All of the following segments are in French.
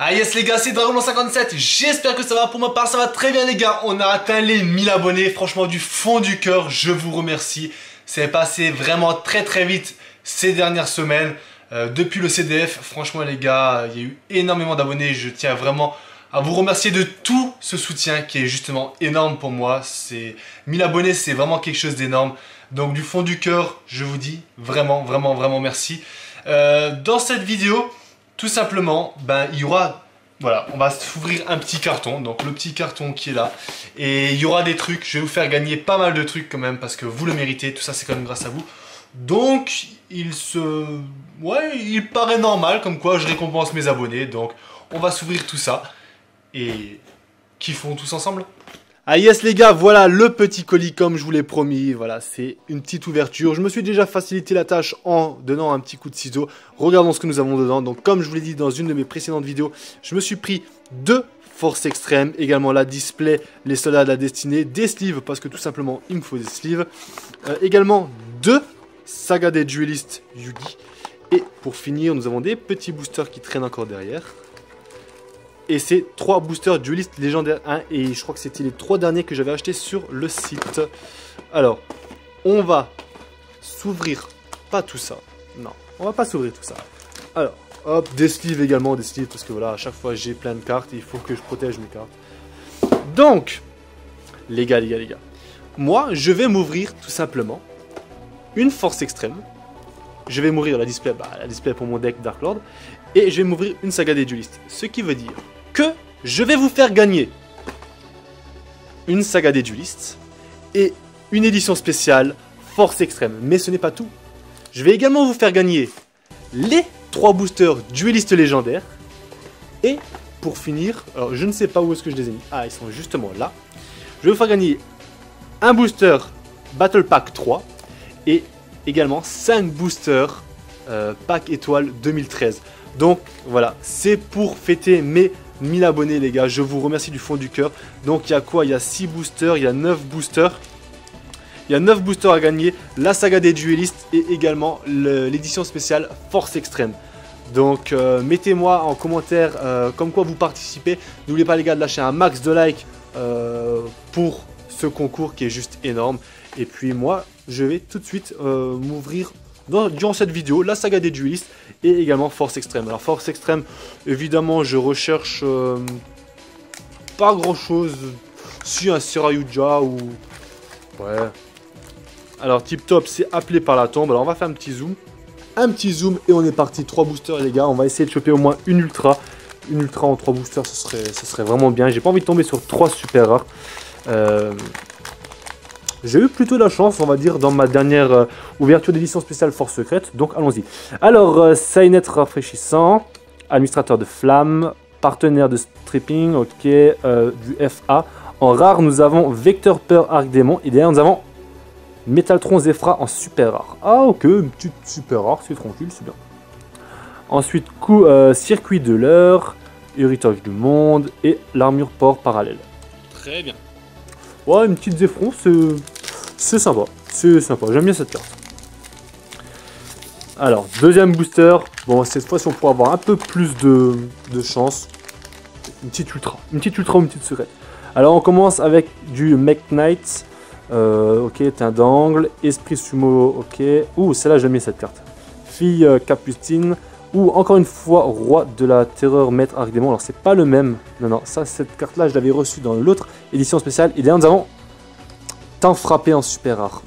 Ah yes les gars, c'est Dragon57, j'espère que ça va. Pour ma part ça va très bien les gars. On a atteint les 1000 abonnés, franchement du fond du cœur, je vous remercie. C'est passé vraiment très vite ces dernières semaines. Depuis le CDF, franchement les gars, il y a eu énormément d'abonnés. Je tiens vraiment à vous remercier de tout ce soutien qui est justement énorme pour moi. 1000 abonnés, c'est vraiment quelque chose d'énorme. Donc du fond du cœur, je vous dis vraiment merci. Dans cette vidéo, tout simplement, il y aura, voilà, on va s'ouvrir un petit carton, donc le petit carton qui est là, et il y aura des trucs, je vais vous faire gagner pas mal de trucs quand même, parce que vous le méritez, tout ça c'est quand même grâce à vous. Donc, il paraît normal, comme quoi je récompense mes abonnés, donc on va s'ouvrir tout ça, et kiffons tous ensemble. Ah yes les gars, voilà le petit colis comme je vous l'ai promis, voilà c'est une petite ouverture. Je me suis déjà facilité la tâche en donnant un petit coup de ciseau. Regardons ce que nous avons dedans. Donc comme je vous l'ai dit dans une de mes précédentes vidéos, je me suis pris 2 Force Extrême, également la display, les soldats de la destinée, des sleeves parce que tout simplement il me faut des sleeves. Également 2 Saga des duellistes Yugi. Et pour finir nous avons des petits boosters qui traînent encore derrière. Et c'est 3 boosters duellistes légendaires 1 et je crois que c'était les 3 derniers que j'avais achetés sur le site. Alors, on va s'ouvrir pas tout ça. Non, on va pas s'ouvrir tout ça. Alors, hop, des sleeves également, des sleeves parce que voilà, à chaque fois j'ai plein de cartes et il faut que je protège mes cartes. Donc, les gars, moi je vais m'ouvrir tout simplement une force extrême. Je vais m'ouvrir la display pour mon deck Dark Lord et je vais m'ouvrir une saga des duellistes. Ce qui veut dire que je vais vous faire gagner une saga des duellistes et une édition spéciale Force Extrême. Mais ce n'est pas tout. Je vais également vous faire gagner les 3 boosters duellistes légendaires. Et pour finir, alors je ne sais pas où est-ce que je les ai mis. Ah, ils sont justement là. Je vais vous faire gagner un booster Battle Pack 3 et également 5 boosters Pack Étoile 2013. Donc voilà, c'est pour fêter mes 1000 abonnés les gars, je vous remercie du fond du cœur. Donc il y a quoi? Il y a 6 boosters, il y a 9 boosters. Il y a 9 boosters à gagner, la saga des duellistes et également l'édition spéciale Force Extrême. Donc mettez-moi en commentaire comme quoi vous participez. N'oubliez pas les gars de lâcher un max de likes pour ce concours qui est juste énorme. Et puis moi, je vais tout de suite m'ouvrir durant cette vidéo la saga des duellistes et également Force Extrême. Alors Force Extrême, évidemment je recherche pas grand chose, si un Serayuja ou ouais. Alors Tip Top c'est appelé par la tombe. Alors on va faire un petit zoom et on est parti. 3 boosters les gars, on va essayer de choper au moins une ultra en 3 boosters, ce serait vraiment bien. J'ai pas envie de tomber sur 3 super rares. J'ai eu plutôt de la chance, on va dire, dans ma dernière ouverture d'édition spéciale Force Secrète. Donc, allons-y. Alors, Sainet rafraîchissant, administrateur de flamme, partenaire de stripping, ok, du FA. En rare, nous avons Vecteur Peur Arc Démon. Et derrière, nous avons Métaltron Zefra en super rare. Ah, ok, une petite super rare, c'est tranquille, c'est bien. Ensuite, Circuit de l'heure, Héritage du monde et l'armure port parallèle. Très bien. Ouais, une petite Zefron, c'est sympa. C'est sympa, j'aime bien cette carte. Alors, deuxième booster. Bon, cette fois-ci, on pourra avoir un peu plus de chance. Une petite ultra ou une petite secrète. Alors, on commence avec du Mech Knight. Ok, teint d'angle. Esprit Sumo, ok. Ouh, celle-là, j'aime bien cette carte. Fille Capucine. Ou encore une fois, Roi de la Terreur, Maître Arc Démon. Alors, c'est pas le même. Non, ça, cette carte-là, je l'avais reçue dans l'autre édition spéciale. Et derrière, nous avons Temps frappé en super rare.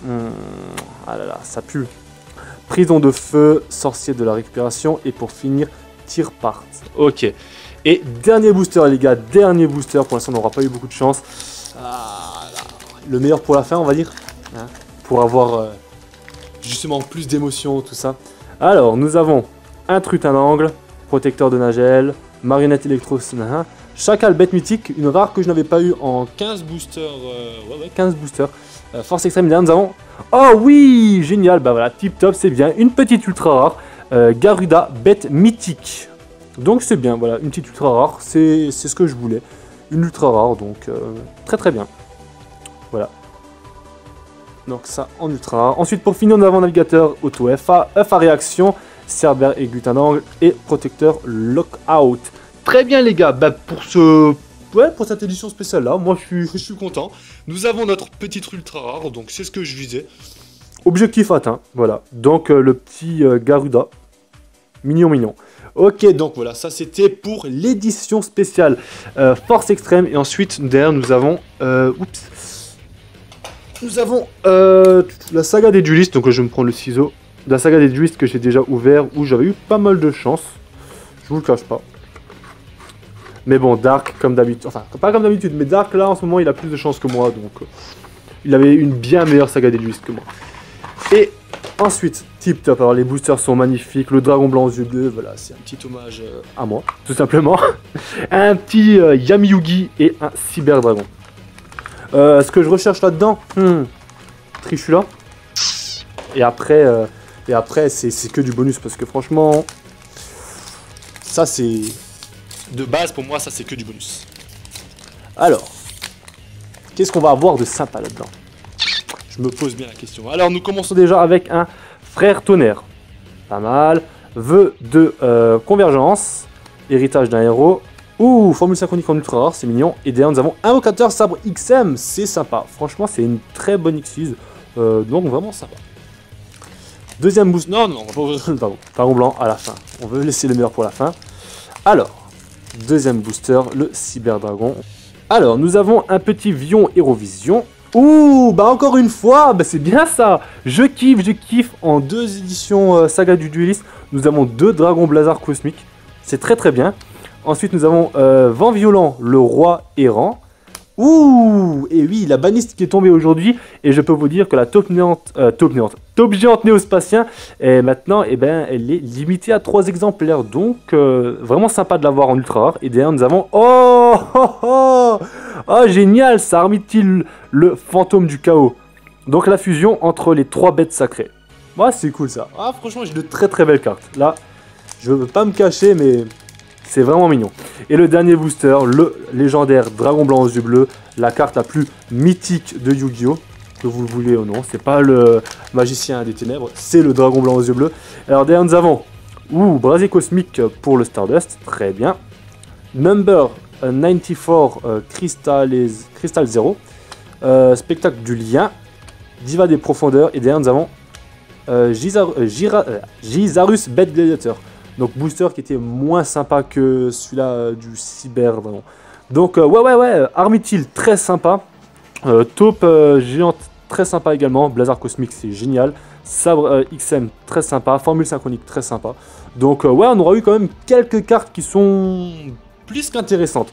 Ah là là, ça pue. Prison de feu, Sorcier de la récupération. Et pour finir, Tir part. Ok. Et dernier booster, les gars. Dernier booster. Pour l'instant, on n'aura pas eu beaucoup de chance. Ah, le meilleur pour la fin, on va dire. Hein, pour avoir justement plus d'émotion, tout ça. Alors, nous avons un Trutin d'angle, protecteur de Nagel, marionnette électro, chacal bête mythique, une rare que je n'avais pas eu en 15 boosters. 15 boosters. Force Extrême, derrière nous avons. Oh oui, génial, bah voilà, Tip Top, c'est bien. Une petite ultra rare, Garuda bête mythique. Donc c'est bien, voilà, une petite ultra rare, c'est ce que je voulais. Une ultra rare, donc très bien. Voilà. Donc ça en ultra rare. Ensuite, pour finir, nous avons navigateur auto FA, œuf à réaction. Cerber et glutin d'angle et protecteur lockout. Très bien les gars, bah, pour cette édition spéciale là, moi je suis content. Nous avons notre petite ultra rare, donc c'est ce que je visais. Objectif atteint, voilà. Donc le petit Garuda, mignon. Ok, donc voilà, ça c'était pour l'édition spéciale Force Extrême. Et ensuite, derrière, nous avons... Nous avons la saga des duelistes, donc je vais me prendre le ciseau. La saga des duelistes que j'ai déjà ouvert, où j'avais eu pas mal de chance. Je vous le cache pas. Mais bon, Dark, comme d'habitude, enfin, pas comme d'habitude, mais Dark, là, en ce moment, il a plus de chance que moi, donc... il avait une bien meilleure saga des duelistes que moi. Et ensuite, tip top, alors les boosters sont magnifiques, le dragon blanc aux yeux bleus, voilà, c'est un petit hommage à moi, tout simplement. Un petit Yami Yugi et un Cyber Dragon. Ce que je recherche là-dedans, Trichula. Et après c'est que du bonus, parce que franchement, ça c'est... De base, pour moi, ça c'est que du bonus. Alors, qu'est-ce qu'on va avoir de sympa là-dedans? Je me pose bien la question. Alors, nous commençons déjà avec un frère tonnerre. Pas mal. Vœu de convergence. Héritage d'un héros. Ouh, formule synchronique en ultra rare, c'est mignon. Et derrière, nous avons invocateur sabre XM. C'est sympa. Franchement, c'est une très bonne excuse. Donc, vraiment sympa. Deuxième boost. Non, on va pas ouvrir le dragon blanc à la fin. On veut laisser le meilleur pour la fin. Alors, deuxième booster, le Cyber Dragon. Alors, nous avons un petit Vion Hérovision. Ouh, bah encore une fois, bah c'est bien ça. Je kiffe. En deux éditions Saga du Dueliste, nous avons deux dragons Blazar cosmiques. C'est très bien. Ensuite, nous avons Vent Violent, le roi errant. Ouh, et oui, la baniste qui est tombée aujourd'hui. Et je peux vous dire que la top géante néospatien, maintenant, eh ben, elle est limitée à 3 exemplaires. Donc, vraiment sympa de l'avoir en ultra rare. Et derrière, nous avons... Oh, génial, ça Armitil, le fantôme du chaos. Donc, la fusion entre les 3 bêtes sacrées. Ouais, c'est cool ça. Ah, franchement, j'ai de très belles cartes. Là, je veux pas me cacher, mais... c'est vraiment mignon. Et le dernier booster, le légendaire Dragon Blanc aux yeux bleus, la carte la plus mythique de Yu-Gi-Oh! Que vous le voulez ou non, c'est pas le magicien des ténèbres, c'est le Dragon Blanc aux yeux bleus. Alors derrière nous avons Brasier Cosmique pour le Stardust, très bien. Number 94 Crystal 0, Spectacle du lien, Diva des profondeurs, et derrière nous avons Gizarus Bête Gladiator. Donc booster qui était moins sympa que celui-là du Cyber Dragon. Donc ouais, Armitil très sympa. Taupe géante très sympa également. Blazar Cosmique c'est génial. Sabre XM très sympa. Formule synchronique très sympa. Donc ouais, on aura eu quand même quelques cartes qui sont plus qu'intéressantes.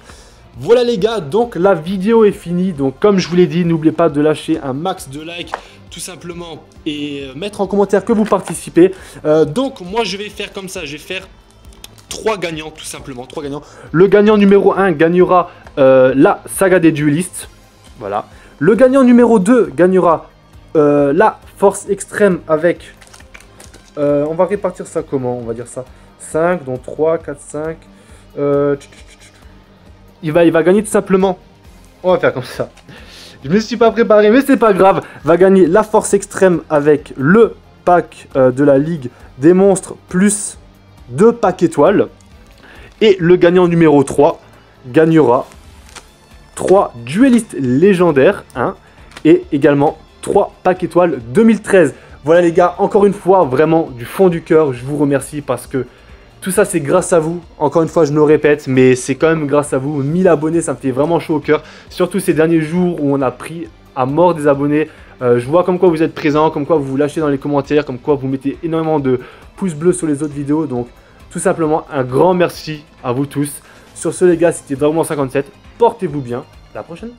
Voilà les gars, donc la vidéo est finie. Donc comme je vous l'ai dit, n'oubliez pas de lâcher un max de likes tout simplement et mettre en commentaire que vous participez. Donc moi je vais faire comme ça, je vais faire 3 gagnants tout simplement, 3 gagnants. Le gagnant numéro 1 gagnera la saga des duelistes. Voilà. Le gagnant numéro 2 gagnera la force extrême avec... on va répartir ça comment? On va dire ça 5, donc 3, 4, 5... il va gagner tout simplement. On va faire comme ça. Je me suis pas préparé, mais c'est pas grave. Va gagner la force extrême avec le pack de la Ligue des monstres plus 2 packs étoiles. Et le gagnant numéro 3 gagnera 3 duellistes légendaires, et également 3 packs étoiles 2013. Voilà les gars, encore une fois, vraiment du fond du cœur, je vous remercie parce que tout ça c'est grâce à vous. Encore une fois je me répète, mais c'est quand même grâce à vous. 1000 abonnés, ça me fait vraiment chaud au cœur. Surtout ces derniers jours où on a pris à mort des abonnés. Je vois comme quoi vous êtes présents, comme quoi vous lâchez dans les commentaires, comme quoi vous mettez énormément de pouces bleus sur les autres vidéos. Donc tout simplement un grand merci à vous tous. Sur ce les gars, c'était Dragon 57. Portez-vous bien. À la prochaine.